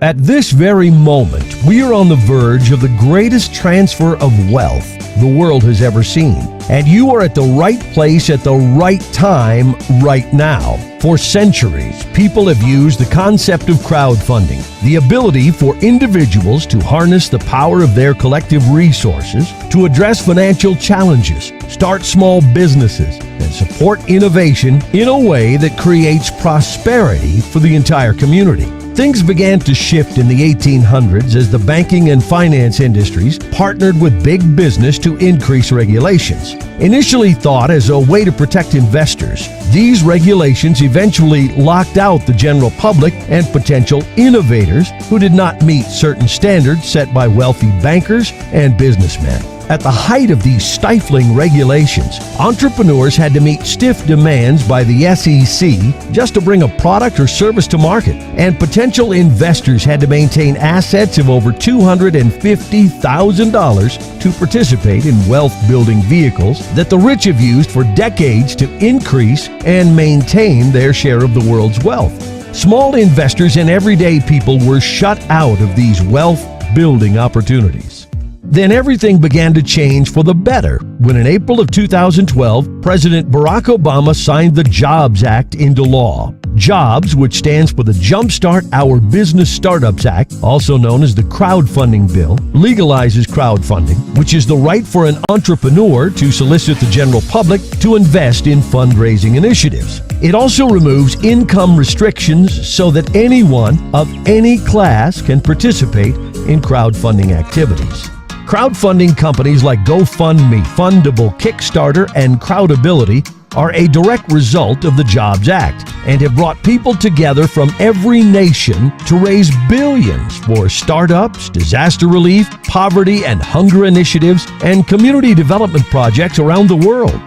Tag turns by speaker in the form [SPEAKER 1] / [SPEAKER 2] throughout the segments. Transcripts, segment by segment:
[SPEAKER 1] At this very moment, we are on the verge of the greatest transfer of wealth the world has ever seen. And you are at the right place at the right time right now. For centuries, people have used the concept of crowdfunding, the ability for individuals to harness the power of their collective resources to address financial challenges, start small businesses, and support innovation in a way that creates prosperity for the entire community. Things began to shift in the 1800s as the banking and finance industries partnered with big business to increase regulations. Initially thought as a way to protect investors, these regulations eventually locked out the general public and potential innovators who did not meet certain standards set by wealthy bankers and businessmen. At the height of these stifling regulations, entrepreneurs had to meet stiff demands by the SEC just to bring a product or service to market, and potential investors had to maintain assets of over $250,000 to participate in wealth-building vehicles that the rich have used for decades to increase and maintain their share of the world's wealth. Small investors and everyday people were shut out of these wealth-building opportunities. Then everything began to change for the better when in April of 2012, President Barack Obama signed the Jobs Act into law. JOBS, which stands for the Jumpstart Our Business Startups Act, also known as the Crowdfunding Bill, legalizes crowdfunding, which is the right for an entrepreneur to solicit the general public to invest in fundraising initiatives. It also removes income restrictions so that anyone of any class can participate in crowdfunding activities. Crowdfunding companies like GoFundMe, Fundable, Kickstarter, and Crowdability are a direct result of the Jobs Act and have brought people together from every nation to raise billions for startups, disaster relief, poverty and hunger initiatives, and community development projects around the world.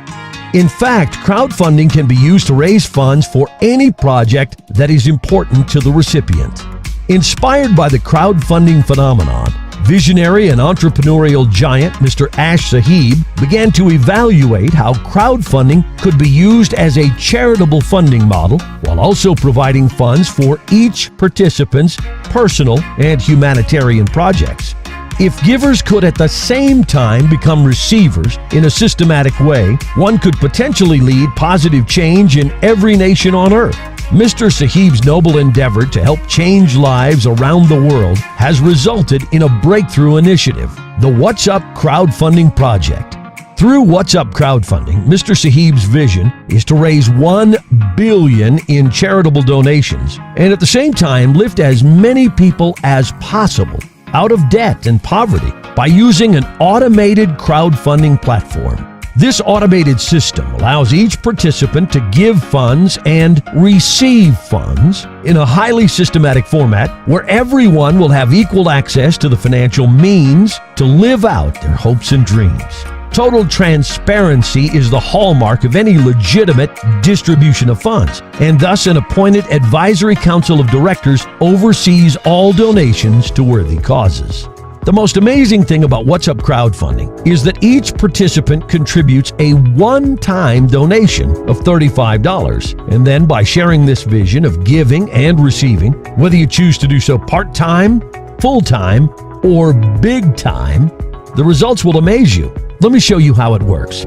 [SPEAKER 1] In fact, crowdfunding can be used to raise funds for any project that is important to the recipient. Inspired by the crowdfunding phenomenon, visionary and entrepreneurial giant Mr. Ash Sahib began to evaluate how crowdfunding could be used as a charitable funding model while also providing funds for each participant's personal and humanitarian projects. If givers could at the same time become receivers in a systematic way, one could potentially lead positive change in every nation on earth. Mr. Sahib's noble endeavor to help change lives around the world has resulted in a breakthrough initiative, the What's Up Crowdfunding Project. Through What's Up Crowdfunding, Mr. Sahib's vision is to raise $1 billion in charitable donations and at the same time lift as many people as possible out of debt and poverty by using an automated crowdfunding platform. This automated system allows each participant to give funds and receive funds in a highly systematic format where everyone will have equal access to the financial means to live out their hopes and dreams. Total transparency is the hallmark of any legitimate distribution of funds, and thus an appointed advisory council of directors oversees all donations to worthy causes. The most amazing thing about What's Up Crowdfunding is that each participant contributes a one-time donation of $35. And then by sharing this vision of giving and receiving, whether you choose to do so part-time, full-time, or big time, the results will amaze you. Let me show you how it works.